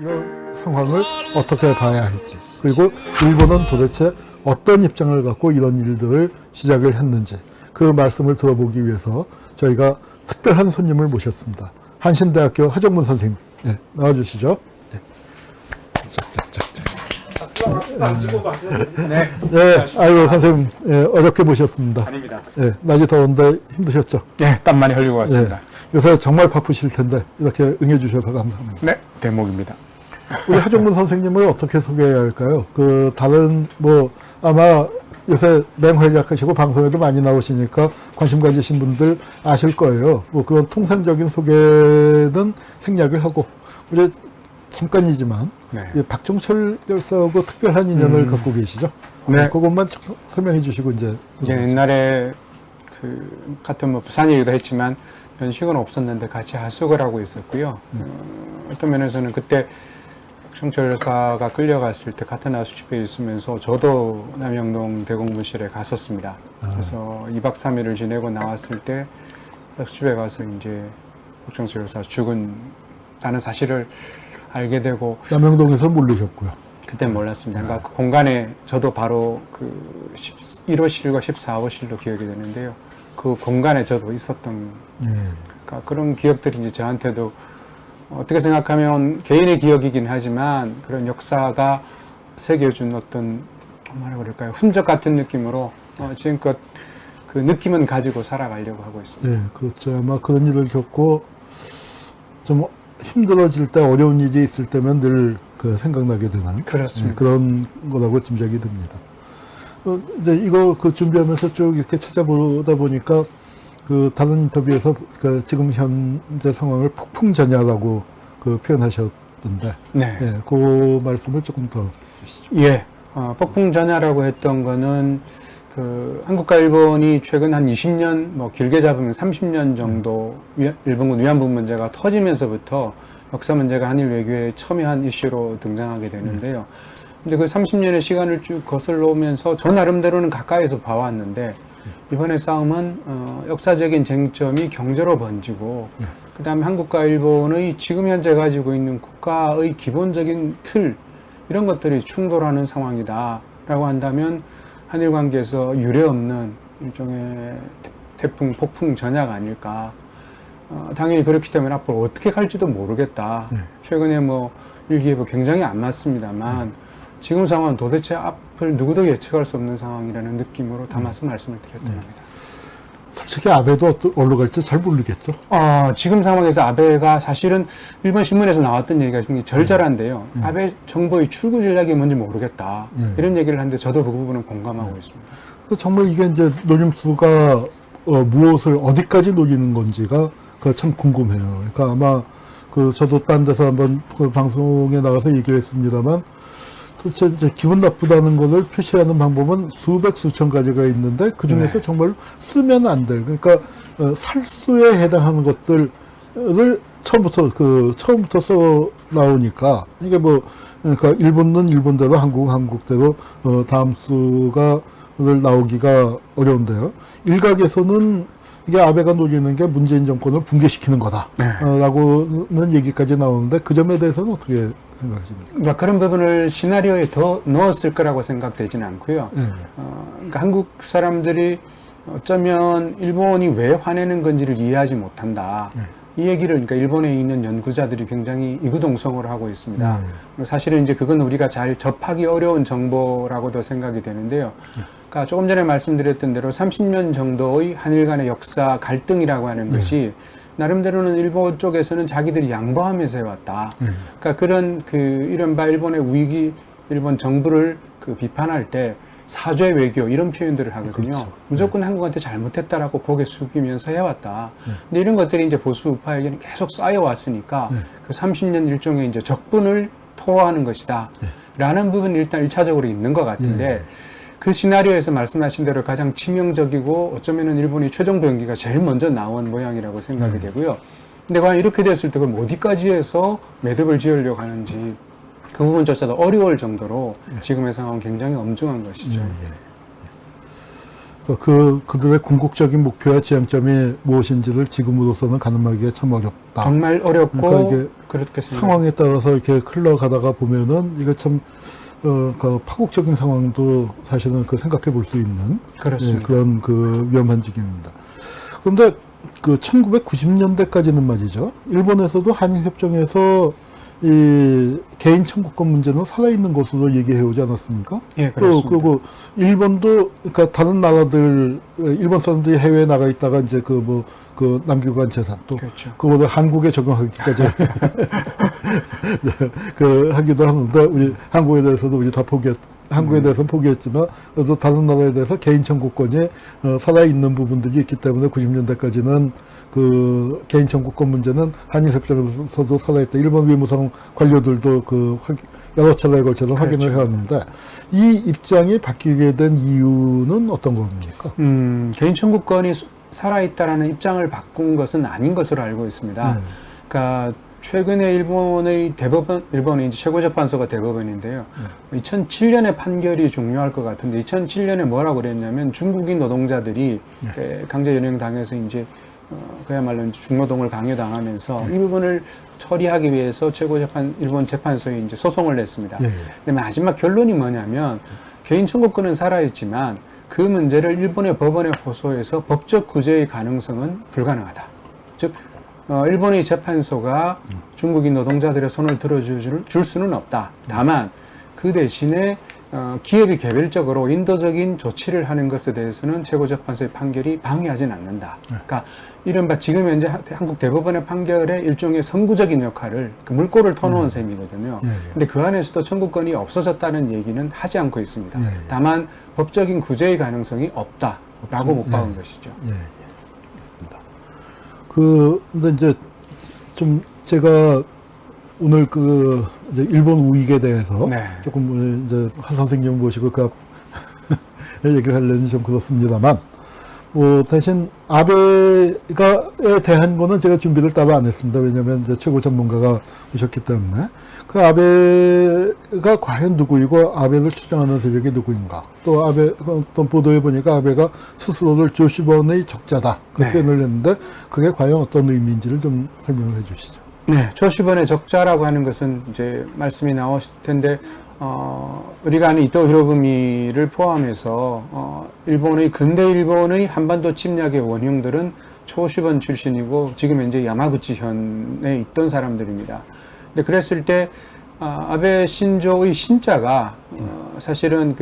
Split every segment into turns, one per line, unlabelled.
이런 상황을 어떻게 봐야 할지, 그리고 일본은 도대체 어떤 입장을 갖고 이런 일들을 시작을 했는지 그 말씀을 들어보기 위해서 저희가 특별한 손님을 모셨습니다. 한신대학교 하정문 선생님, 네, 나와주시죠. 네.
네.
네, 아이고 선생님, 네, 어렵게 모셨습니다.
아닙니다.
네, 낮이 더운데 힘드셨죠?
네, 땀 많이 흘리고 왔습니다.
네, 요새 정말 바쁘실 텐데 이렇게 응해주셔서 감사합니다.
네, 대목입니다.
우리 하정문 선생님을 어떻게 소개해야 할까요? 다른 아마 요새 맹활약하시고 방송에도 많이 나오시니까 관심 가지신 분들 아실 거예요. 그런 통상적인 소개는 생략을 하고 우리 잠깐이지만
네.
박종철 열사하고 특별한 인연을 갖고 계시죠?
네.
그것만 설명해 주시고
이제 옛날에 같은 부산 얘기도 했지만 연식은 없었는데 같이 하숙을 하고 있었고요. 어떤 면에서는 그때 박종철 열사가 끌려갔을 때 같은 하숙집에 있으면서 저도 남영동 대공부실에 갔었습니다. 그래서 2박 3일을 지내고 나왔을 때 하숙집에 가서 이제 박종철 열사 죽은다는 사실을 알게 되고
남영동에서 모르셨고요.
그땐 몰랐습니다. 그러니까 그 공간에 저도 바로 1호실과 14호실로 기억이 되는데요. 그 공간에 저도 있었던 그러니까 그런 기억들이 이제 저한테도 어떻게 생각하면 개인의 기억이긴 하지만 그런 역사가 새겨준 어떤 뭐라 그럴까요? 흔적 같은 느낌으로 지금껏 그 느낌은 가지고 살아가려고 하고 있습니다.
네, 그렇죠. 아마 그런 일을 겪고 좀 힘들어질 때, 어려운 일이 있을 때면 늘 생각나게 되는
그렇습니다.
그런 거라고 짐작이 듭니다. 이제 이거 준비하면서 쭉 이렇게 찾아보다 보니까 다른 인터뷰에서 지금 현재 상황을 폭풍전야라고 표현하셨던데,
네.
네, 그 말씀을 조금 더 주시죠.
예. 폭풍전야라고 했던 거는 한국과 일본이 최근 한 20년, 길게 잡으면 30년 정도 일본군 위안부 문제가 터지면서부터 역사 문제가 한일 외교의 첨예한 이슈로 등장하게 되는데요. 근데 그 30년의 시간을 쭉 거슬러 오면서 저 나름대로는 가까이서 봐왔는데 이번의 싸움은 역사적인 쟁점이 경제로 번지고 그 다음에 한국과 일본의 지금 현재 가지고 있는 국가의 기본적인 틀 이런 것들이 충돌하는 상황이다 라고 한다면 한일 관계에서 유례없는 일종의 태풍, 폭풍 전야가 아닐까. 당연히 그렇기 때문에 앞으로 어떻게 갈지도 모르겠다. 최근에 일기예보 굉장히 안 맞습니다만 지금 상황은 도대체 앞을 누구도 예측할 수 없는 상황이라는 느낌으로 담아서 말씀을 드렸던 겁니다.
솔직히 아베도 어디로 갈지 잘 모르겠죠.
지금 상황에서 아베가 사실은 일본 신문에서 나왔던 얘기가 굉장히 절절한데요. 아베 정부의 출구 전략이 뭔지 모르겠다. 이런 얘기를 하는데 저도 그 부분은 공감하고 있습니다.
정말 이게 이제 노림수가 무엇을 어디까지 노리는 건지가 참 궁금해요. 그러니까 아마 저도 딴 데서 한번 방송에 나가서 얘기를 했습니다만 도대체 이제 기분 나쁘다는 것을 표시하는 방법은 수백 수천 가지가 있는데 그 중에서 정말 쓰면 안 될, 그러니까 살수에 해당하는 것들을 처음부터 써 나오니까 이게 그러니까 일본은 일본대로 한국은 한국대로 다음 수가 나오기가 어려운데요. 일각에서는 이게 아베가 노리는 게 문재인 정권을 붕괴시키는 거다라고는 얘기까지 나오는데 그 점에 대해서는 어떻게 생각하십니까?
그런 부분을 시나리오에 더 넣었을 거라고 생각되지는 않고요. 그러니까 한국 사람들이 어쩌면 일본이 왜 화내는 건지를 이해하지 못한다. 이 얘기를 그러니까 일본에 있는 연구자들이 굉장히 이구동성으로 하고 있습니다. 사실은 이제 그건 우리가 잘 접하기 어려운 정보라고도 생각이 되는데요. 그러니까 조금 전에 말씀드렸던 대로 30년 정도의 한일 간의 역사 갈등이라고 하는 것이 나름대로는 일본 쪽에서는 자기들이 양보하면서 해왔다. 그러니까 그런 이른바 일본의 위기, 일본 정부를 비판할 때 사죄 외교 이런 표현들을 하거든요.
그렇죠.
무조건 한국한테 잘못했다라고 고개 숙이면서 해왔다. 근데 이런 것들이 이제 보수 우파에게는 계속 쌓여왔으니까 그 30년 일종의 이제 적분을 토로하는 것이다. 라는 부분이 일단 1차적으로 있는 것 같은데 그 시나리오에서 말씀하신 대로 가장 치명적이고 어쩌면은 일본이 최종 병기가 제일 먼저 나온 모양이라고 생각이 되고요. 근데 과연 이렇게 됐을 때 그럼 어디까지 해서 매듭을 지으려고 하는지 그 부분조차도 어려울 정도로 지금의 상황은 굉장히 엄중한 것이죠.
그들의 궁극적인 목표와 지향점이 무엇인지를 지금으로서는 가늠하기가 참 어렵다.
정말 어렵고
그러니까 이게
그렇게 생각.
상황에 따라서 이렇게 흘러가다가 보면은 이거 참 그 파국적인 상황도 사실은 그 생각해 볼 수 있는
그렇습니다.
그런 그 위험한 지경입니다. 그런데 그 1990년대까지는 말이죠. 일본에서도 한일협정에서 이 개인 청구권 문제는 살아있는 것으로 얘기해 오지 않았습니까?
예,
또
그렇습니다.
그리고 일본도 그러니까 다른 나라들 일본 사람들이 해외에 나가 있다가 이제 그 남기고 간 재산 또
그렇죠.
그거를 한국에 적용하기까지 그 하기도 하는데 우리 한국에 대해서도 우리 다 한국에 대해서는 포기했지만 그래도 다른 나라에 대해서 개인 청구권이 살아있는 부분들이 있기 때문에 90년대까지는 그 개인 청구권 문제는 한일협정에서도 살아있다. 일본 외무성 관료들도 여러 차례에 걸쳐서
그렇죠.
확인을 해왔는데 이 입장이 바뀌게 된 이유는 어떤 겁니까?
개인 청구권이 살아있다라는 입장을 바꾼 것은 아닌 것으로 알고 있습니다. 그러니까 최근에 일본의 이제 최고재판소가 대법원인데요. 2007년에 판결이 중요할 것 같은데 2007년에 뭐라고 그랬냐면 중국인 노동자들이 강제 연행 당해서 이제 그야말로 이제 중노동을 강요당하면서 이 부분을 처리하기 위해서 일본 재판소에 이제 소송을 냈습니다. 근데 마지막 결론이 뭐냐면 개인 청구권은 살아있지만 그 문제를 일본의 법원에 호소해서 법적 구제의 가능성은 불가능하다. 즉 일본의 재판소가 중국인 노동자들의 손을 들어줄 수는 없다. 다만 그 대신에 기업이 개별적으로 인도적인 조치를 하는 것에 대해서는 최고재판소의 판결이 방해하지는 않는다. 그러니까 이른바 지금 현재 한국 대법원의 판결의 일종의 선구적인 역할을 물꼬를 터놓은 셈이거든요. 근데 그 안에서도 청구권이 없어졌다는 얘기는 하지 않고 있습니다. 다만 법적인 구제의 가능성이 없다라고 못 박은 것이죠.
알겠습니다. 근데 이제 좀 제가 오늘 이제 일본 우익에 대해서 조금 이제 한 선생님 모시고 얘기를 하려니 좀 그렇습니다만, 대신 아베에 대한 거는 제가 준비를 따로 안 했습니다. 왜냐하면 이제 최고 전문가가 오셨기 때문에. 그 아베가 과연 누구이고 아베를 추정하는 세력이 누구인가. 또 어떤 보도에 보니까 아베가 스스로를 조시번의 적자다. 그 표현을 했는데 그게 과연 어떤 의미인지를 좀 설명을 해 주시죠.
네, 조시번의 적자라고 하는 것은 이제 말씀이 나오실 텐데, 우리가 아는 이토 히로부미를 포함해서, 근대 일본의 한반도 침략의 원흉들은 초시번 출신이고, 지금 현재 야마구치현에 있던 사람들입니다. 근데 그랬을 때, 아베 신조의 신자가, 사실은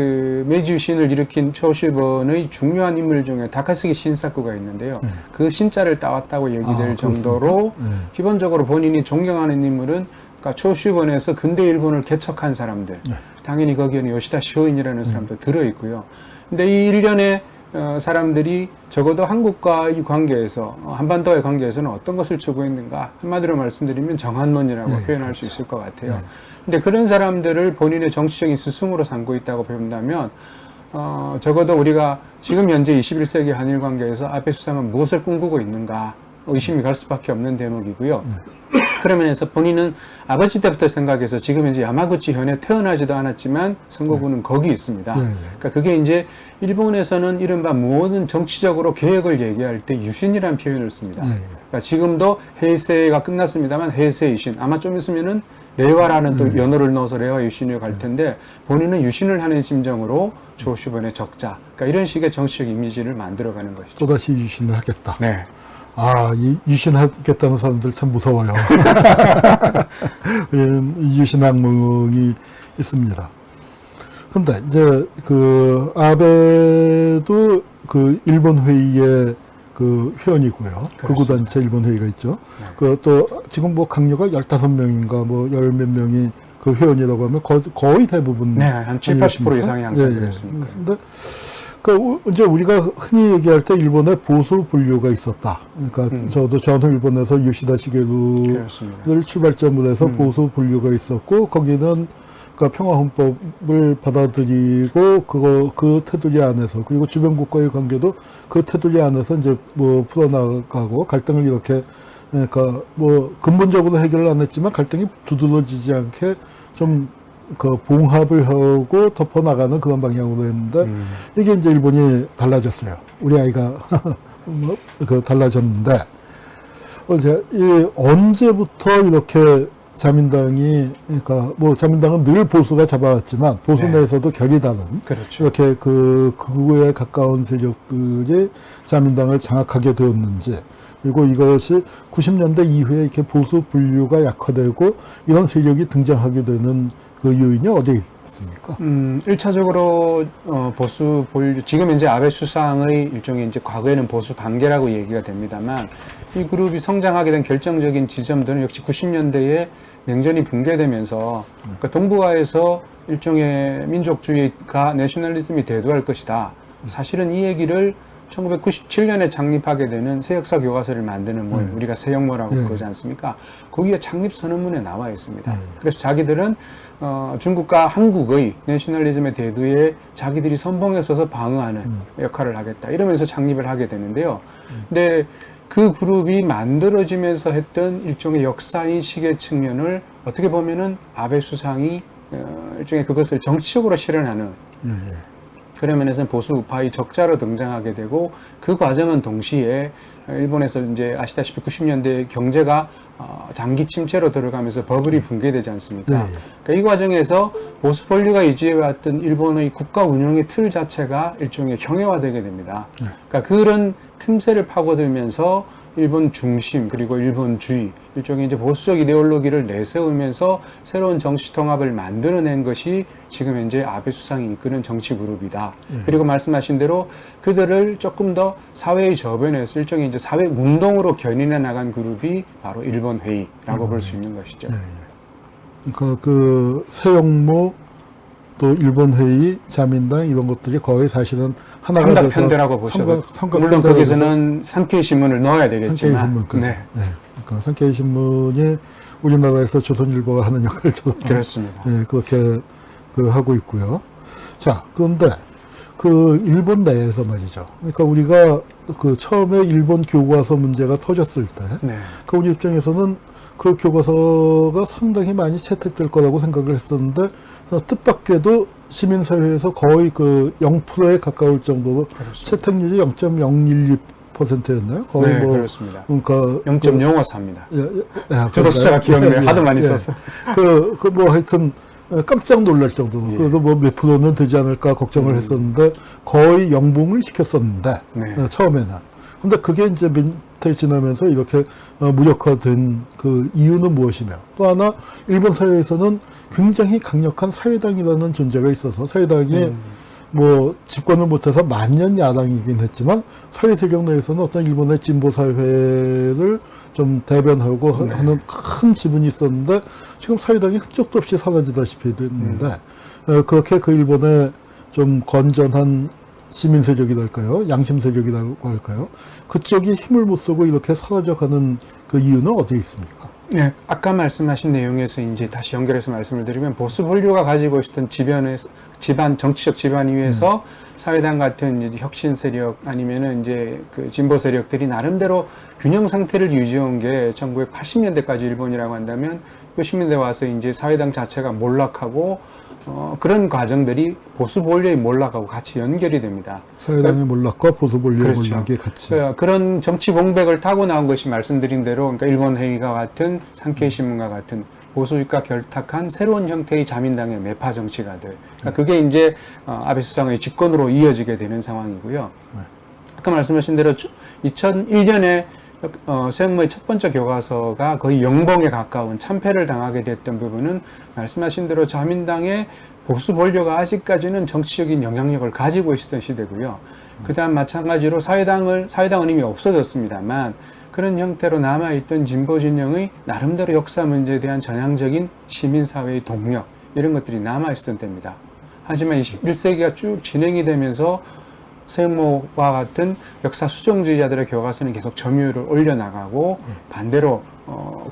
메이지 유신을 일으킨 초시번의 중요한 인물 중에 다카스기 신사쿠가 있는데요. 그 신자를 따왔다고 얘기될 정도로, 기본적으로 본인이 존경하는 인물은 그러니까 초시번에서 근대 일본을 개척한 사람들, 당연히 거기에는 요시다 쇼인이라는 사람도 들어있고요. 근데 이 일련의 사람들이 적어도 한국과의 관계에서, 한반도의 관계에서는 어떤 것을 추구했는가, 한마디로 말씀드리면 정한론이라고 표현할 수 있을 것 같아요. 근데 그런 사람들을 본인의 정치적인 스승으로 삼고 있다고 본다면, 적어도 우리가 지금 현재 21세기 한일 관계에서 아베 수상은 무엇을 꿈꾸고 있는가 의심이 갈 수밖에 없는 대목이고요. 그런 면에서 본인은 아버지 때부터 생각해서 지금 현재 야마구치 현에 태어나지도 않았지만 선거구는 거기 있습니다. 그러니까 그게 이제 일본에서는 이른바 모든 정치적으로 개혁을 얘기할 때 유신이라는 표현을 씁니다. 그러니까 지금도 헤이세가 끝났습니다만 헤이세 유신, 아마 좀 있으면은 레와라는 또 연어를 넣어서 레와 유신으로 갈 텐데 본인은 유신을 하는 심정으로 조시번의 적자, 그러니까 이런 식의 정치적 이미지를 만들어가는 것이죠.
또다시 유신을 하겠다.
네.
이 유신하겠다는 사람들 참 무서워요. 유신 악몽이 있습니다. 근데 이제 아베도 일본 회의의 회원이고요. 극우단체 일본 회의가 있죠. 또 지금 강요가 15명인가 10몇 명이 회원이라고 하면 거의 대부분.
네, 한 7, 80% 이상이 양성되었습니다.
그러니까 이제 우리가 흔히 얘기할 때 일본에 보수 분류가 있었다. 그러니까 저도 전후 일본에서 요시다 시게루를 출발점으로 해서 보수 분류가 있었고 거기는 그러니까 평화헌법을 받아들이고 그 테두리 안에서 그리고 주변 국가의 관계도 그 테두리 안에서 이제 풀어나가고 갈등을 이렇게 그러니까 근본적으로 해결을 안 했지만 갈등이 두드러지지 않게 좀 그 봉합을 하고 덮어 나가는 그런 방향으로 했는데 이게 이제 일본이 달라졌어요. 우리 아이가 그 달라졌는데 이 언제부터 이렇게 자민당이 그러니까 뭐 자민당은 늘 보수가 잡아왔지만 보수
네.
내에서도 결이 다른
그렇죠.
이렇게 그 극우에 가까운 세력들이 자민당을 장악하게 되었는지 그리고 이것이 90년대 이후에 이렇게 보수 분류가 약화되고 이런 세력이 등장하게 되는 그 요인이 어디에 있습니까?
1차적으로 보수 본류 지금 이제 아베 수상의 일종의 이제 과거에는 보수 반계라고 얘기가 됩니다만 이 그룹이 성장하게 된 결정적인 지점들은 역시 90년대에 냉전이 붕괴되면서 그러니까 동북아에서 일종의 민족주의가 내셔널리즘이 대두할 것이다. 사실은 이 얘기를 1997년에 창립하게 되는 새역사 교과서를 만드는 모임, 우리가 새역모라고 그러지 않습니까? 거기에 창립 선언문에 나와 있습니다. 그래서 자기들은 중국과 한국의 내셔널리즘의 대두에 자기들이 선봉에 서서 방어하는 역할을 하겠다. 이러면서 창립을 하게 되는데요. 근데 그 그룹이 만들어지면서 했던 일종의 역사인식의 측면을 어떻게 보면은 아베 수상이 일종의 그것을 정치적으로 실현하는 그런 면에서는 보수 우파의 적자로 등장하게 되고 그 과정은 동시에 일본에서 이제 아시다시피 90년대 경제가 장기 침체로 들어가면서 버블이 붕괴되지 않습니까? 그러니까 이 과정에서 보수 본류가 유지해왔던 일본의 국가 운영의 틀 자체가 일종의 형해화되게 됩니다. 그러니까 그런 틈새를 파고들면서 일본 중심 그리고 일본주의 일종의 이제 보수적 이데올로기를 내세우면서 새로운 정치 통합을 만들어낸 것이 지금 현재 아베 수상이 이끄는 정치 그룹이다. 그리고 말씀하신 대로 그들을 조금 더 사회의 저변에서 일종의 이제 사회 운동으로 견인해 나간 그룹이 바로 일본 회의라고 볼 수 있는 것이죠.
그러니까 그 새역모 또 일본 회의, 자민당 이런 것들이 거의 사실은 하나가 돼서
삼각편대라고 보셔도 물론 거기서는 산케이 신문을 넣어야 되겠지만
그러니까 산케이 신문이 우리나라에서 조선일보가 하는 역할처럼
그렇습니다.
그렇게 하고 있고요. 자, 그런데 그 일본 내에서 말이죠. 그러니까 우리가 그 처음에 일본 교과서 문제가 터졌을 때, 그 우리 입장에서는 그 교과서가 상당히 많이 채택될 거라고 생각을 했었는데 뜻밖에도 시민사회에서 거의 그 0%에 가까울 정도로 채택률이 0.012%였나요? 거의
네,
뭐
그렇습니다.
그러니까
0.05삽니다. 저도 숫자가 기억나요. 하도 많이 써서.
뭐 하여튼 깜짝 놀랄 정도로 그래도 뭐 몇 프로는 되지 않을까 걱정을 했었는데 거의 영봉을 시켰었는데 처음에는. 근데 그게 이제 몇 해 지나면서 이렇게 무력화된 그 이유는 무엇이며 또 하나 일본 사회에서는 굉장히 강력한 사회당이라는 존재가 있어서 사회당이 뭐 집권을 못해서 만년 야당이긴 했지만 사회 세력 내에서는 어떤 일본의 진보 사회를 좀 대변하고 하는 큰 지분이 있었는데 지금 사회당이 흔적도 없이 사라지다시피 됐는데 그렇게 그 일본의 좀 건전한 시민 세력이랄까요? 양심 세력이라고 할까요? 그쪽이 힘을 못 쓰고 이렇게 사라져가는 그 이유는 어디에 있습니까?
네, 아까 말씀하신 내용에서 이제 다시 연결해서 말씀을 드리면 보수 본류가 가지고 있었던 정치적 지반 위에서 사회당 같은 이제 혁신 세력 아니면은 이제 그 진보 세력들이 나름대로 균형 상태를 유지한 게 1980년대까지 일본이라고 한다면 90년대 와서 이제 사회당 자체가 몰락하고 그런 과정들이 보수 본류의 몰락하고 같이 연결이 됩니다.
사회당의 몰락과 보수 본류의
그렇죠.
몰락이 같이.
그런 정치 공백을 타고 나온 것이 말씀드린 대로 그러니까 일본 회의가 같은 산케이 신문과 같은 보수익과 결탁한 새로운 형태의 자민당의 매파 정치가들. 그러니까 그게 이제 아베 수상의 집권으로 이어지게 되는 상황이고요. 아까 말씀하신 대로 2001년에 새역모의 첫 번째 교과서가 거의 영봉에 가까운 참패를 당하게 됐던 부분은 말씀하신 대로 자민당의 보수 본류가 아직까지는 정치적인 영향력을 가지고 있었던 시대고요. 그 다음 마찬가지로 사회당은 이미 없어졌습니다만 그런 형태로 남아있던 진보 진영의 나름대로 역사 문제에 대한 전향적인 시민사회의 동력 이런 것들이 남아있었던 때입니다. 하지만 21세기가 쭉 진행이 되면서 새역모와 같은 역사 수정주의자들의 교과서는 계속 점유율을 올려나가고 반대로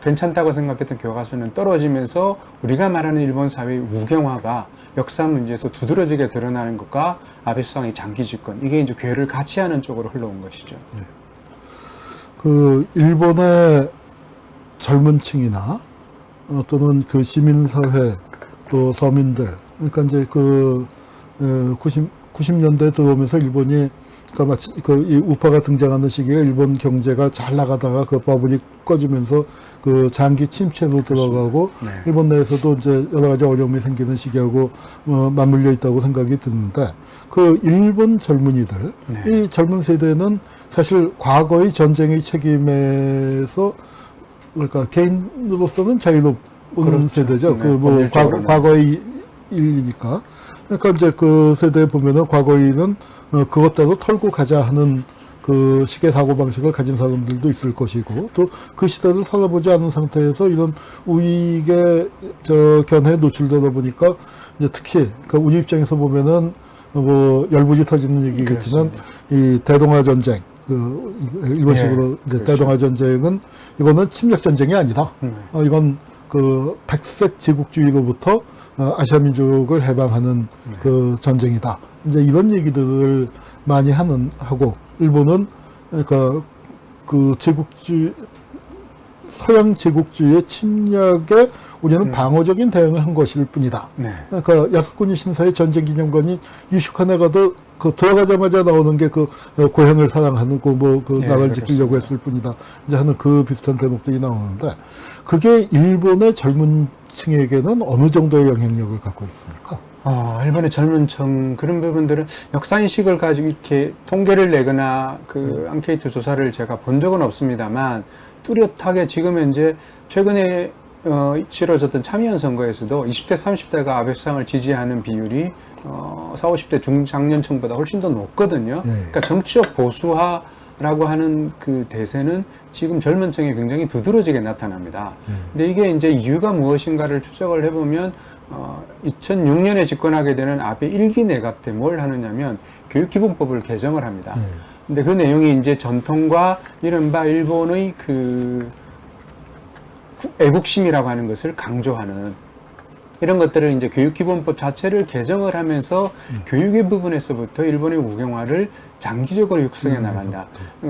괜찮다고 생각했던 교과서는 떨어지면서 우리가 말하는 일본 사회의 우경화가 역사 문제에서 두드러지게 드러나는 것과 아베 수상의 장기 집권 이게 이제 궤를 같이 하는 쪽으로 흘러온 것이죠.
그 일본의 젊은 층이나 또는 그 시민사회 또 서민들, 그러니까 이제 90년대 들어오면서 일본이 그러니까 마치 이 우파가 등장하는 시기에 일본 경제가 잘 나가다가 그 버블이 꺼지면서 그 장기 침체로 들어가고
네.
일본 내에서도 이제 여러 가지 어려움이 생기는 시기하고 맞물려 있다고 생각이 드는데 그 일본 젊은이들,
네.
이 젊은 세대는 사실 과거의 전쟁의 책임에서 그러니까 개인으로서는 자유롭은
그렇죠.
세대죠.
네,
그 뭐
법률적으로는.
과거의 일이니까. 그러니까 이제 그 세대에 보면은 과거에는 그것대로 털고 가자 하는 그 식의 사고방식을 가진 사람들도 있을 것이고 또 그 시대를 살아보지 않은 상태에서 이런 우익의 견해에 노출되다 보니까 이제 특히 그 우리 입장에서 보면은 뭐 열불이 터지는 얘기겠지만 이 대동아 전쟁 일본식으로 이제
그렇죠.
대동아 전쟁은 이거는 침략 전쟁이 아니다. 이건 그 백색 제국주의로부터 아시아 민족을 해방하는 그 전쟁이다. 이제 이런 얘기들을 많이 하고 일본은 그러니까 그 서양 제국주의의 침략에 우리는 방어적인 대응을 한 것일 뿐이다.
네.
그러니까 야스쿠니 신사의 전쟁기념관이 유슈칸에 가도 그 들어가자마자 나오는 게 그 고향을 사랑하는 그 나라를 지키려고 했을 뿐이다. 이제 하는 그 비슷한 대목들이 나오는데 그게 일본의 젊은 층에게는 어느 정도의 영향력을 갖고 있습니까?
일본의 젊은 층 그런 부분들은 역사인식을 가지고 이렇게 통계를 내거나 그 앙케이트 조사를 제가 본 적은 없습니다만 뚜렷하게 지금 현재 최근에 치러졌던 참의원 선거에서도 20대, 30대가 아베 수상을 지지하는 비율이 40, 50대 중장년층보다 훨씬 더 높거든요. 그러니까 정치적 보수화라고 하는 그 대세는 지금 젊은 층에 굉장히 두드러지게 나타납니다. 근데 이게 이제 이유가 무엇인가를 추적을 해보면 2006년에 집권하게 되는 아베 1기 내각 때 뭘 하느냐면 교육기본법을 개정을 합니다. 근데 그 내용이 이제 전통과 이른바 일본의 그 애국심이라고 하는 것을 강조하는 이런 것들을 이제 교육기본법 자체를 개정을 하면서 교육의 부분에서부터 일본의 우경화를 장기적으로 육성해 나간다.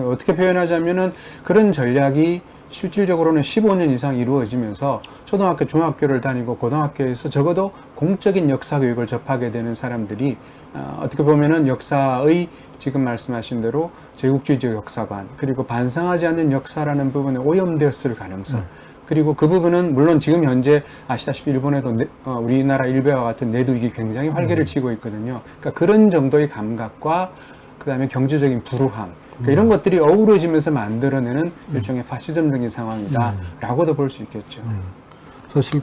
어떻게 표현하자면은 그런 전략이 실질적으로는 15년 이상 이루어지면서 초등학교, 중학교를 다니고 고등학교에서 적어도 공적인 역사 교육을 접하게 되는 사람들이 어떻게 보면은 역사의 지금 말씀하신 대로 제국주의적 역사관 그리고 반성하지 않는 역사라는 부분에 오염되었을 가능성 그리고 그 부분은 물론 지금 현재 아시다시피 일본에도 우리나라 일베와 같은 내두익이 굉장히 활개를 치고 있거든요. 그러니까 그런 정도의 감각과 그다음에 경제적인 불우함 그러니까 이런 것들이 어우러지면서 만들어내는 일종의 파시즘적인 상황이다라고도 볼 수 있겠죠.
사실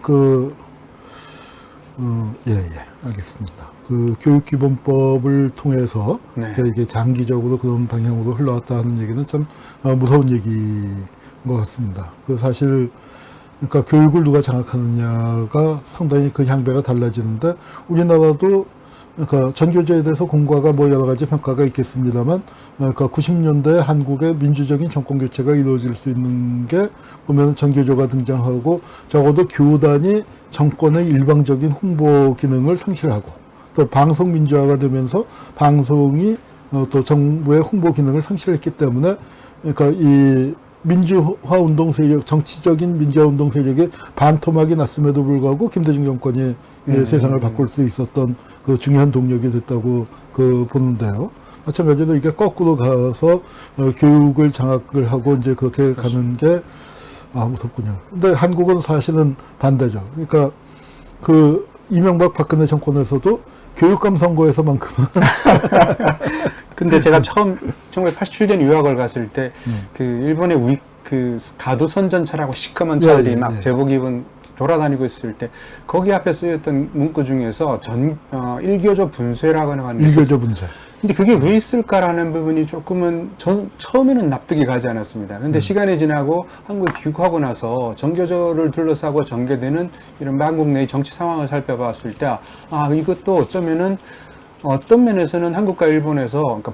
알겠습니다. 그 교육기본법을 통해서 이게 장기적으로 그런 방향으로 흘러왔다 하는 얘기는 참 무서운 얘기인 것 같습니다. 그 사실 그러니까 교육을 누가 장악하느냐가 상당히 그 향배가 달라지는데 우리나라도 그러니까 전교조에 대해서 공과가 뭐 여러 가지 평가가 있겠습니다만 그러니까 90년대 한국의 민주적인 정권 교체가 이루어질 수 있는 게 보면 전교조가 등장하고 적어도 교단이 정권의 일방적인 홍보 기능을 상실하고 또 방송 민주화가 되면서 방송이 또 정부의 홍보 기능을 상실했기 때문에 그러니까 이 민주화 운동 세력, 정치적인 민주화 운동 세력의 반토막이 났음에도 불구하고 김대중 정권이 세상을 바꿀 수 있었던 그 중요한 동력이 됐다고 보는데요. 마찬가지로 이게 거꾸로 가서 교육을 장악을 하고 이제 그렇게 가는 게 무섭군요. 근데 한국은 사실은 반대죠. 그러니까 그 이명박 박근혜 정권에서도 교육감 선거에서만큼은
근데 제가 처음 1987년 유학을 갔을 때 그 일본의 우익 그 가두 선전차라고 시커먼 차들이 막 제복 입은 돌아다니고 있을 때 거기 앞에 쓰였던 문구 중에서 일교조 분쇄라고 하는 게
일교조 분쇄.
근데 그게 왜 있을까라는 부분이 조금은 전 처음에는 납득이 가지 않았습니다. 근데 시간이 지나고 한국에 귀국하고 나서 정교조를 둘러싸고 전개되는 이런 한국 내의 정치 상황을 살펴봤을 때 이것도 어쩌면은 어떤 면에서는 한국과 일본에서 그러니까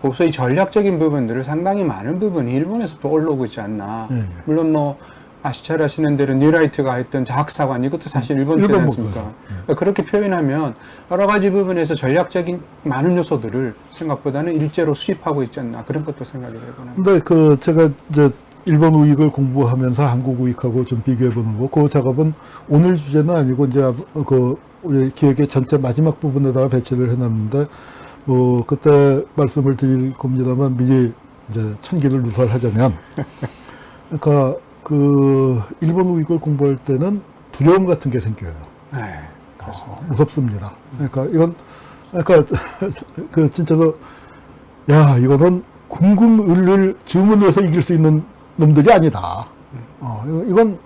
보수의 전략적인 부분들을 상당히 많은 부분이 일본에서도 올라오고 있지 않나. 물론 뭐 잘 아시는 대로 뉴라이트가 했던 자학사관 이것도 사실 일본 체지 않습니까? 그러니까 그렇게 표현하면 여러 가지 부분에서 전략적인 많은 요소들을 생각보다는 일제로 수입하고 있지 않나 그런 것도 생각이 되거든요.
근데 제가 이제 일본 우익을 공부하면서 한국 우익하고 좀 비교해보는 거. 그 작업은 오늘 주제는 아니고 이제 우리 기획의 전체 마지막 부분에다가 배치를 해놨는데 그때 말씀을 드릴 겁니다만 미리 이제 천기를 누설하자면, 그러니까 일본 우익을 공부할 때는 두려움 같은 게 생겨요.
네, 그렇습니다.
무섭습니다. 진짜로, 야, 이거는 궁금을 주문해서 이길 수 있는 놈들이 아니다. 이건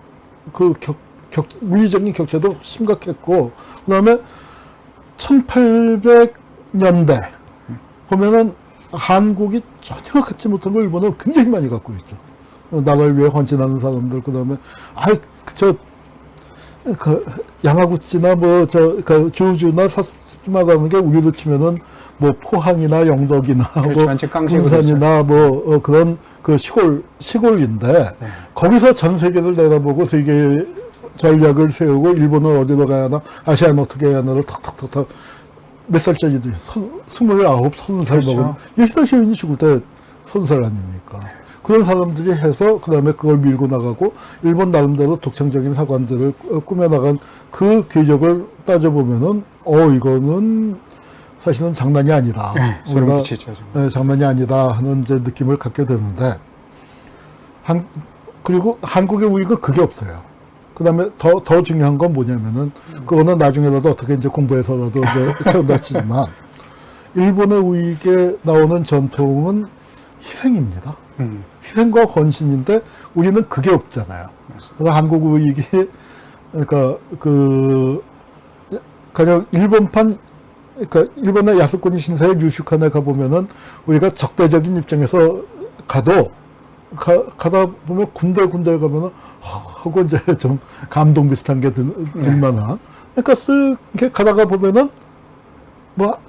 물리적인 격차도 심각했고, 그 다음에 1800년대 보면은 한국이 전혀 갖지 못한 걸 일본은 굉장히 많이 갖고 있죠. 나라를 위해 헌신하는 사람들, 그 다음에, 야마구치나 조주나 사스마라는 게 우리로 치면은 포항이나 영덕이나
그렇죠.
군산이나 그런 시골인데,
네.
거기서 전 세계를 내다보고 세계 전략을 세우고 일본은 어디로 가야 하나, 아시아는 어떻게 해야 하나를 탁탁탁탁 몇 살짜리들이 29, 30살
그렇죠.
먹은 요시다 시인이 죽을 때 30살 아닙니까? 그런 사람들이 해서 그 다음에 그걸 밀고 나가고 일본 나름대로 독창적인 사관들을 꾸며나간 그 궤적을 따져보면은 이거는 사실은 장난이 아니다.
네, 소름 끼치죠.
장난이 아니다 하는 이제 느낌을 갖게 되는데, 그리고 한국의 우익은 그게 없어요. 그 다음에 더 중요한 건 뭐냐면은, 그거는 나중에라도 어떻게 이제 공부해서라도 이제 세운다 치지만, 일본의 우익에 나오는 전통은 희생입니다. 희생과 헌신인데, 우리는 그게 없잖아요. 그래서 한국 우익이, 그러니까, 가령 일본의 야스쿠니 신사의 류슈칸에 가보면은, 우리가 적대적인 입장에서 가다 보면 군데 가면은, 하고 이제 좀 감동 비슷한 게 들만한. 그러니까 쓱 이렇게 가다가 보면은,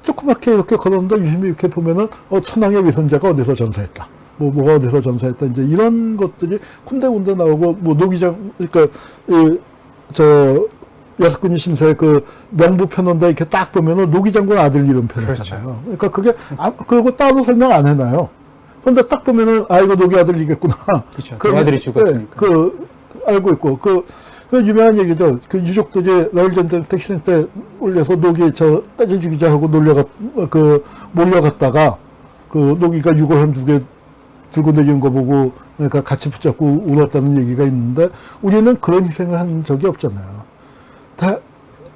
조그맣게 이렇게 걸었는데 유심히 이렇게 보면은, 천황의 위선자가 어디서 전사했다. 뭐가 어디서 전사했다. 이제 이런 것들이 군데군데 나오고, 노기장, 그러니까, 야스쿠니 신사의 명부 편원다 이렇게 딱 보면은 노기장군 아들 이름 편이잖아요.
그렇죠.
그러니까 그거 따로 설명 안 해놔요. 근데 딱 보면은, 이거 노기 아들이겠구나.
그렇죠. 그 아들이 죽었으니까.
알고 있고, 그 유명한 얘기죠. 유족들이 러일전쟁 때 희생 때 올려서 노기 떼지 죽이자 하고 몰려갔다가, 노기가 유골함 2개 들고 내리는 거 보고, 그러니까 같이 붙잡고 울었다는 얘기가 있는데, 우리는 그런 희생을 한 적이 없잖아요. 다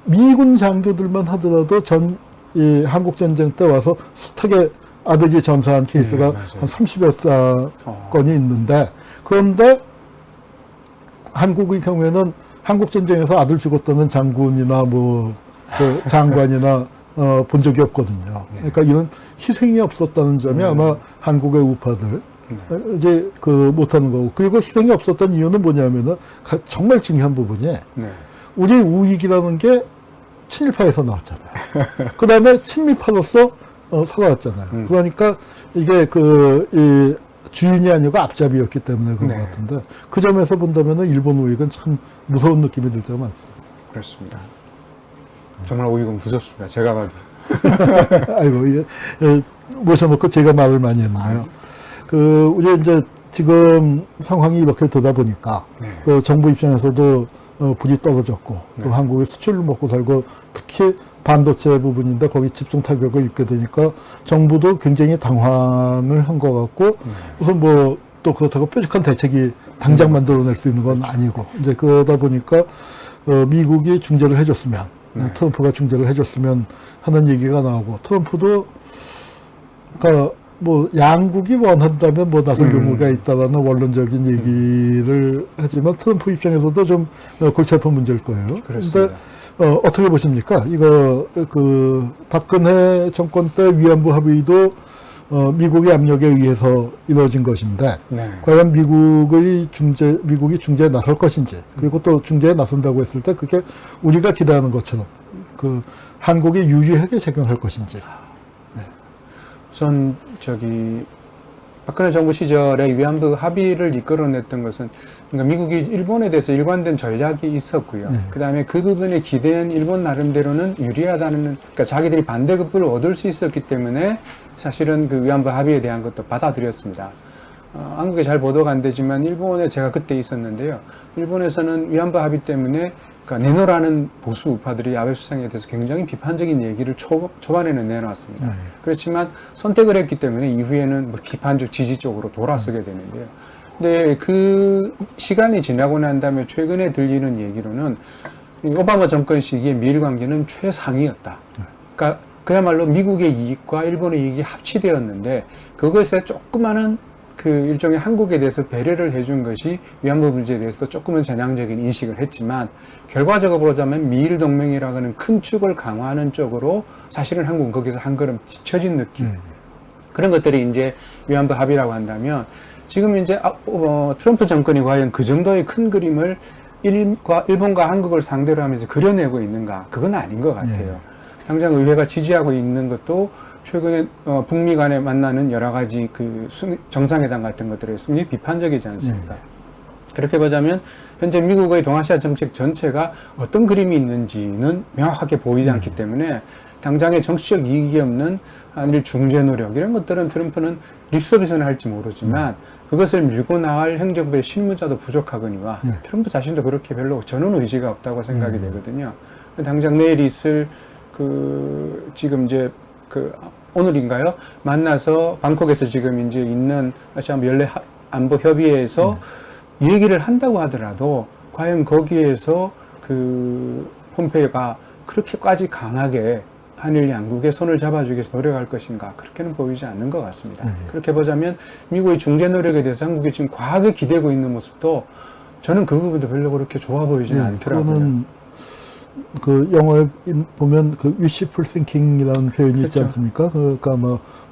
미군 장교들만 하더라도 한국전쟁 때 와서 숱하게 아들이 전사한 케이스가 한 30여 건이 있는데, 그런데 한국의 경우에는 한국전쟁에서 아들 죽었다는 장군이나 장관이나 본 적이 없거든요. 그러니까 이런 희생이 없었다는 점이 아마 한국의 우파들 이제 못하는 거고, 그리고 희생이 없었던 이유는 뭐냐면은 정말 중요한 부분이, 우리 우익이라는 게 친일파에서 나왔잖아요. 그 다음에 친미파로서 살아왔잖아요. 그러니까 이게 이 주인이 아니고 앞잡이였기 때문에 그런 것 같은데, 그 점에서 본다면은 일본 우익은 참 무서운 느낌이 들 때가 많습니다.
그렇습니다. 정말 우익은 무섭습니다. 제가 봐도.
아이고, 모셔놓고 제가 말을 많이 했네요. 우리 이제 지금 상황이 이렇게 되다 보니까, 정부 입장에서도 불이 떨어졌고, 또 한국의 수출을 먹고 살고, 특히 반도체 부분인데 거기 집중 타격을 입게 되니까 정부도 굉장히 당황을 한 것 같고, 우선 또 그렇다고 뾰족한 대책이 당장 만들어낼 수 있는 건 아니고, 이제 그러다 보니까 미국이 중재를 해줬으면, 트럼프가 중재를 해줬으면 하는 얘기가 나오고, 트럼프도 그러니까 양국이 원한다면 나설 의무가 있다라는 원론적인 얘기를 하지만, 트럼프 입장에서도 좀 골치 아픈 문제일 거예요. 그런데 어떻게 보십니까? 이거 박근혜 정권 때 위안부 합의도 미국의 압력에 의해서 이루어진 것인데, 과연 미국이 중재에 나설 것인지, 그리고 또 중재에 나선다고 했을 때 그게 우리가 기대하는 것처럼 한국이 유리하게 작용할 것인지.
우선 박근혜 정부 시절에 위안부 합의를 이끌어냈던 것은, 그러니까 미국이 일본에 대해서 일관된 전략이 있었고요. 그다음에 그 부분에 기대한 일본 나름대로는 유리하다는, 그러니까 자기들이 반대급부를 얻을 수 있었기 때문에 사실은 그 위안부 합의에 대한 것도 받아들였습니다. 한국에 잘 보도가 안 되지만 일본에 제가 그때 있었는데요. 일본에서는 위안부 합의 때문에 그러니까 내놓으라는 보수 우파들이 아베 수상에 대해서 굉장히 비판적인 얘기를 초반에는 내놨습니다.
네.
그렇지만 선택을 했기 때문에 이후에는 뭐 비판적 지지 쪽으로 돌아서게 되는데요. 근데 그 시간이 지나고 난 다음에 최근에 들리는 얘기로는 이 오바마 정권 시기에 미일 관계는 최상위였다. 그러니까 그야말로 미국의 이익과 일본의 이익이 합치되었는데 그것에 조그마한 그 일종의 한국에 대해서 배려를 해준 것이 위안부 문제에 대해서 조금은 전향적인 인식을 했지만 결과적으로 보자면 미일 동맹이라고 하는 큰 축을 강화하는 쪽으로 사실은 한국은 거기서 한 걸음 뒤처진 느낌. 그런 것들이 이제 위안부 합의라고 한다면 지금 이제 트럼프 정권이 과연 그 정도의 큰 그림을 일본과 한국을 상대로 하면서 그려내고 있는가? 그건 아닌 것 같아요. 당장 의회가 지지하고 있는 것도 최근에 북미 간에 만나는 여러 가지 그 정상회담 같은 것들에 굉장히 비판적이지 않습니까? 그렇게 보자면 현재 미국의 동아시아 정책 전체가 어떤 그림이 있는지는 명확하게 보이지 않기 때문에 당장의 정치적 이익이 없는 한일 중재 노력 이런 것들은 트럼프는 립서비스는 할지 모르지만 그것을 밀고 나갈 행정부의 실무자도 부족하거니와 트럼프 자신도 그렇게 별로 전원 의지가 없다고 생각이 되거든요. 당장 내일 있을 지금 이제 오늘인가요? 만나서 방콕에서 지금 이제 있는 아시아 연례 안보 협의회에서 얘기를 한다고 하더라도 과연 거기에서 폼페이오가 그렇게까지 강하게 한일 양국의 손을 잡아주기 위해서 노력할 것인가? 그렇게는 보이지 않는 것 같습니다. 그렇게 보자면 미국의 중재 노력에 대해서 한국이 지금 과하게 기대고 있는 모습도 저는 그 부분도 별로 그렇게 좋아 보이지는 않더라고요.
그 영어에 보면 그 wishful thinking이라는 표현이 있지 않습니까? 그러니까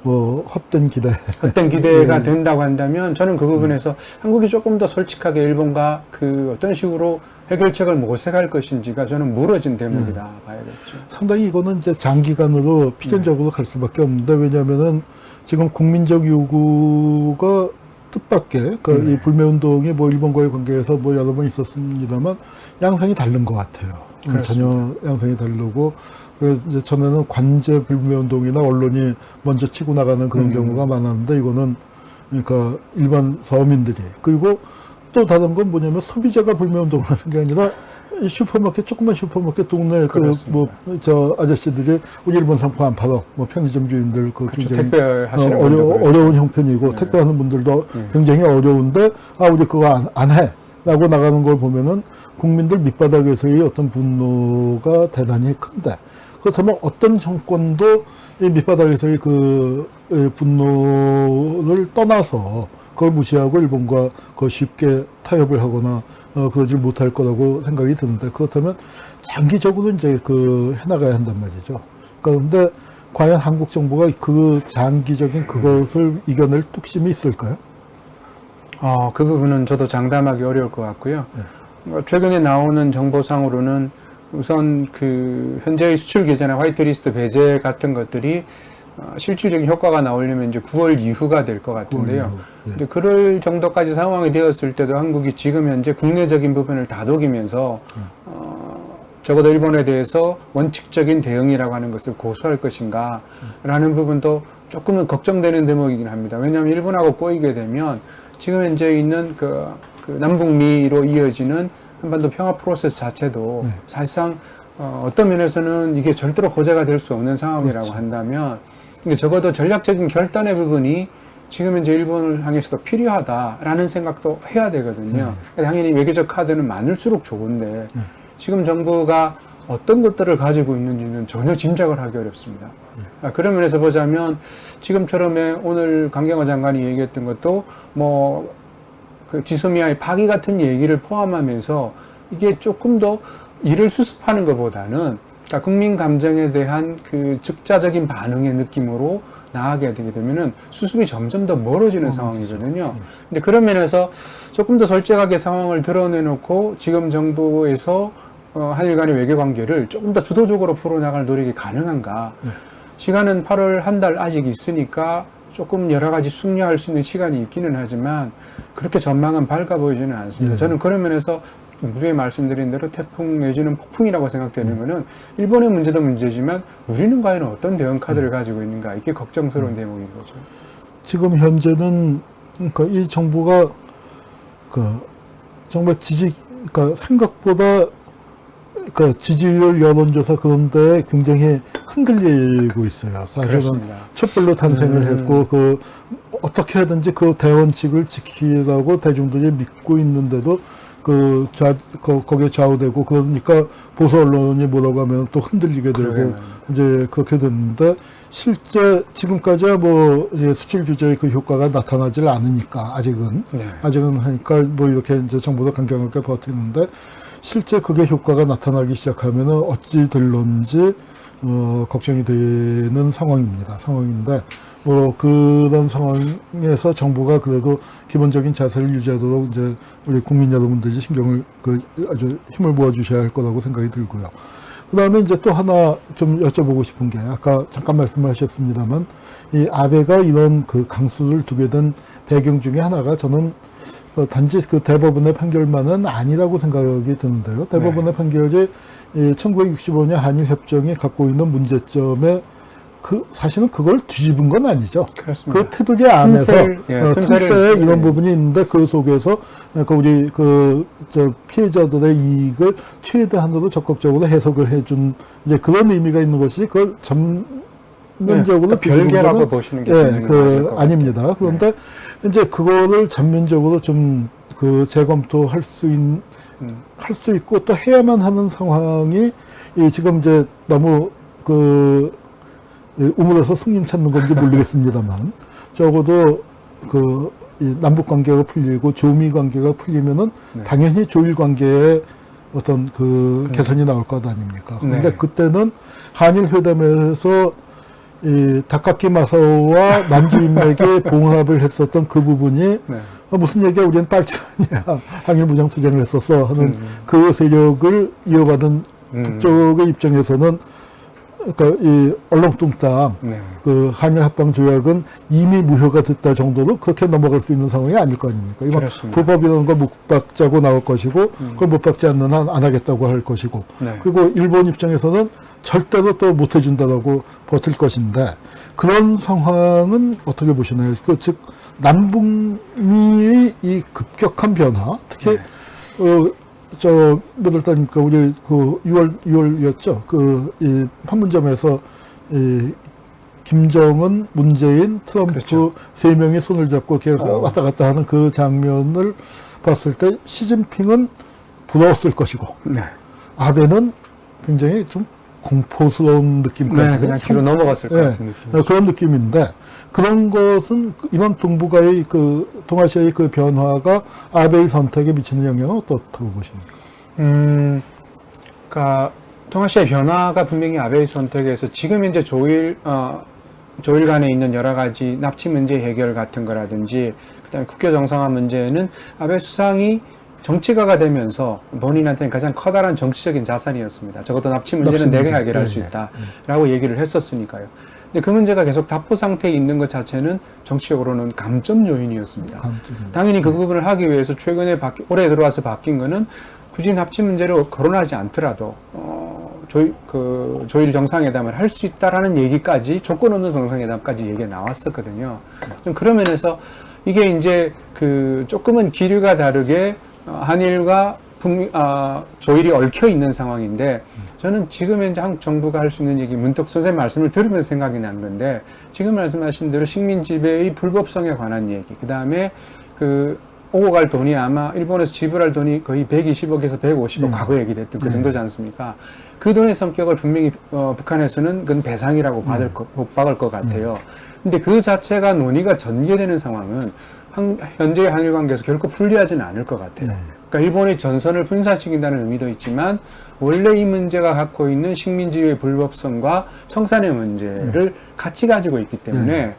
뭐 헛된 기대.
헛된 기대가 된다고 한다면 저는 그 부분에서 한국이 조금 더 솔직하게 일본과 어떤 식으로 해결책을 모색할 것인지가 저는 물어진 대목이다 봐야겠죠.
상당히 이거는 이제 장기간으로 필연적으로 갈 수밖에 없는데 왜냐하면은 지금 국민적 요구가 뜻밖의 이 불매운동이 뭐 일본과의 관계에서 뭐 여러 번 있었습니다만 양상이 다른 것 같아요. 전혀 양상이 다르고 이제 전에는 관제 불매운동이나 언론이 먼저 치고 나가는 그런 경우가 많았는데 이거는 그러니까 일반 서민들이 그리고 또 다른 건 뭐냐면 소비자가 불매운동을 하는 게 아니라 이 슈퍼마켓 조그만 슈퍼마켓 동네 저 아저씨들이 우리 일본 상품 안 팔아 뭐 편의점 주인들 굉장히
택배하시는
어려운 형편이고 택배하는 분들도 굉장히 어려운데 우리 그거 안 해. 라고 나가는 걸 보면은 국민들 밑바닥에서의 어떤 분노가 대단히 큰데 그렇다면 어떤 정권도 이 밑바닥에서의 분노를 떠나서 그걸 무시하고 일본과 쉽게 타협을 하거나 그러지 못할 거라고 생각이 드는데 그렇다면 장기적으로 이제 해나가야 한단 말이죠. 그런데 과연 한국 정부가 그 장기적인 그것을 이겨낼 뚝심이 있을까요?
그 부분은 저도 장담하기 어려울 것 같고요. 최근에 나오는 정보상으로는 우선 현재의 수출 규제나 화이트리스트 배제 같은 것들이 실질적인 효과가 나오려면 이제 9월 이후가 될 것 같은데요. 근데 그럴 정도까지 상황이 되었을 때도 한국이 지금 현재 국내적인 부분을 다독이면서 적어도 일본에 대해서 원칙적인 대응이라고 하는 것을 고수할 것인가 라는 부분도 조금은 걱정되는 대목이긴 합니다. 왜냐하면 일본하고 꼬이게 되면 지금 현재 있는 남북미로 이어지는 한반도 평화 프로세스 자체도 사실상 어떤 면에서는 이게 절대로 호재가 될 수 없는 상황이라고 한다면 적어도 전략적인 결단의 부분이 지금 현재 일본을 향해서도 필요하다라는 생각도 해야 되거든요. 당연히 외교적 카드는 많을수록 좋은데 지금 정부가 어떤 것들을 가지고 있는지는 전혀 짐작을 하기 어렵습니다. 그런 면에서 보자면 지금처럼의 오늘 강경화 장관이 얘기했던 것도 지소미아의 파기 같은 얘기를 포함하면서 이게 조금 더 일을 수습하는 것보다는 그러니까 국민 감정에 대한 즉자적인 반응의 느낌으로 나아가게 되게 되면은 수습이 점점 더 멀어지는 상황이거든요. 근데 그런 면에서 조금 더 솔직하게 상황을 드러내놓고 지금 정부에서 한일 간의 외교 관계를 조금 더 주도적으로 풀어나갈 노력이 가능한가. 시간은 8월 한 달 아직 있으니까 조금 여러 가지 숙려할 수 있는 시간이 있기는 하지만 그렇게 전망은 밝아 보이지는 않습니다. 저는 그런 면에서 우리가 말씀드린 대로 태풍 내지는 폭풍이라고 생각되는 것은 일본의 문제도 문제지만 우리는 과연 어떤 대응 카드를 가지고 있는가 이게 걱정스러운 대목인 거죠.
지금 현재는 그러니까 이 정부가 그 정말 그러니까 생각보다 그 지지율 여론조사 그런데 굉장히 흔들리고 있어요. 사실은
그렇습니다.
촛불로 탄생을 했고 그 어떻게 하든지 그 대원칙을 지키라고 대중들이 믿고 있는데도 거기에 좌우되고 그러니까 보수 언론이 뭐라고 하면 또 흔들리게 되고
그러게요.
이제 그렇게 됐는데 실제 지금까지야 뭐 수출 규제의 그 효과가 나타나질 않으니까 아직은
네.
하니까 뭐 이렇게 이제 정부도 강경하게 버티는데 실제 그게 효과가 나타나기 시작하면은 어찌 될런지 걱정이 되는 상황인데 그런 상황에서 정부가 그래도 기본적인 자세를 유지하도록 이제 우리 국민 여러분들이 신경을 아주 힘을 모아 주셔야 할 거라고 생각이 들고요. 그다음에 이제 또 하나 좀 여쭤보고 싶은 게 아까 잠깐 말씀을 하셨습니다만 이 아베가 이런 그 강수를 두게 된 배경 중에 하나가 저는 단지 그 대법원의 판결만은 아니라고 생각이 드는데요. 대법원의 판결이 1965년 한일협정이 갖고 있는 문제점에 사실은 그걸 뒤집은 건 아니죠.
그렇습니다.
그 테두리 안에서 틈새에 이런
네.
부분이 있는데 그 속에서 우리 피해자들의 이익을 최대한으로 적극적으로 해석을 해준 이제 그런 의미가 있는 것이 그걸 전면적으로
별개라고 보시는 게
아닙니다. 그런데 이제 그거를 전면적으로 좀 재검토할 할 수 있고 또 해야만 하는 상황이 지금 이제 너무 우물에서 승림 찾는 건지 모르겠습니다만 적어도 남북 관계가 풀리고 조미 관계가 풀리면은 당연히 조일 관계에 어떤 개선이 나올 것 아닙니까? 그런데 그때는 한일 회담에서 이 다카키 마사오와 만주인맥이 봉합을 했었던 그 부분이 무슨 얘기야 우리는 빨치산이야 항일 무장투쟁을 했었어 하는 그 세력을 이어받은 북쪽의 입장에서는 그러니까 이 얼렁뚱땅 그 한일 합방 조약은 이미 무효가 됐다 정도로 그렇게 넘어갈 수 있는 상황이 아닐 거 아닙니까? 이건 불법이라는 걸 못 박자고 나올 것이고 그걸 못 박지 않는 한 안 하겠다고 할 것이고 그리고 일본 입장에서는 절대로 또 못 해준다라고 버틸 것인데 그런 상황은 어떻게 보시나요? 즉 남북미의 이 급격한 변화 특히 몇월 달입니까? 우리 6월이었죠. 이 판문점에서 김정은, 문재인, 트럼프 세 명이 손을 잡고 계속 왔다 갔다 하는 그 장면을 봤을 때 시진핑은 부러웠을 것이고 아베는 굉장히 좀 공포스러운 느낌까지
그냥 뒤로 넘어갔을 것 같은 느낌.
그런 느낌인데 그런 것은 이런 동북아의 동아시아의 그 변화가 아베의 선택에 미치는 영향은 어떻다고 보십니까?
그러니까 동아시아의 변화가 분명히 아베의 선택에서 지금 이제 조일 간에 있는 여러 가지 납치 문제 해결 같은 거라든지 그다음에 국교 정상화 문제는 아베 수상이 정치가가 되면서 본인한테는 가장 커다란 정치적인 자산이었습니다. 적어도 납치 문제는 내가 해결할 수 있다라고 얘기를 했었으니까요. 근데 그 문제가 계속 답보 상태에 있는 것 자체는 정치적으로는 감점 요인이었습니다. 당연히 그 부분을 하기 위해서 최근에 올해 들어와서 바뀐 거는 굳이 납치 문제로 거론하지 않더라도 조일 정상회담을 할 수 있다라는 얘기까지 조건 없는 정상회담까지 얘기가 나왔었거든요. 좀 그런 면에서 이게 이제 조금은 기류가 다르게 한일과 조일이 얽혀 있는 상황인데 저는 지금 현재 한국 정부가 할 수 있는 얘기 문득 선생님 말씀을 들으면서 생각이 난 건데 지금 말씀하신 대로 식민 지배의 불법성에 관한 얘기 그 다음에 오고 갈 돈이 아마 일본에서 지불할 돈이 거의 120억에서 150억 과거 얘기됐던 그 정도지 않습니까? 그 돈의 성격을 분명히 북한에서는 그건 배상이라고 못 받을 것 같아요. 근데 그 자체가 논의가 전개되는 상황은 현재의 한일 관계에서 결코 불리하지는 않을 것 같아요. 그러니까 일본의 전선을 분산시킨다는 의미도 있지만 원래 이 문제가 갖고 있는 식민지의 불법성과 청산의 문제를 같이 가지고 있기 때문에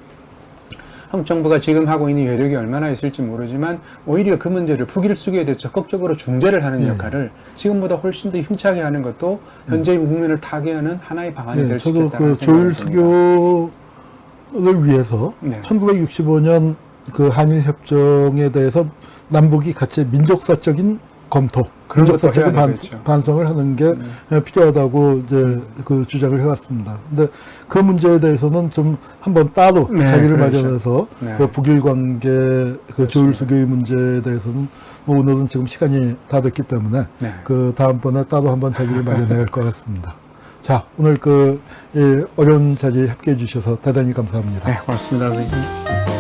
한국 정부가 지금 하고 있는 여력이 얼마나 있을지 모르지만 오히려 그 문제를 북일수교에 대해서 적극적으로 중재를 하는 역할을 지금보다 훨씬 더 힘차게 하는 것도 현재의 국민을 타개하는 하나의 방안이 될 수 있겠다는 생각이 듭니다.
조일수교를 위해서 1965년 그 한일 협정에 대해서 남북이 같이 민족사적인 검토,
그런 것도
인적사적인
해야 되겠죠.
반성을 하는 게 필요하다고 이제 그 주장을 해왔습니다. 근데 그 문제에 대해서는 좀 한번 따로
네,
자리를
그렇죠.
마련해서
네.
그 북일 관계 그 조율수 교의 문제에 대해서는 뭐 오늘은 지금 시간이 다 됐기 때문에
네.
그 다음번에 따로 한번 자리를 마련해야 할 것 같습니다. 자, 오늘 그 어려운 자리에 함께해 주셔서 대단히 감사합니다.
네, 고맙습니다, 선생님.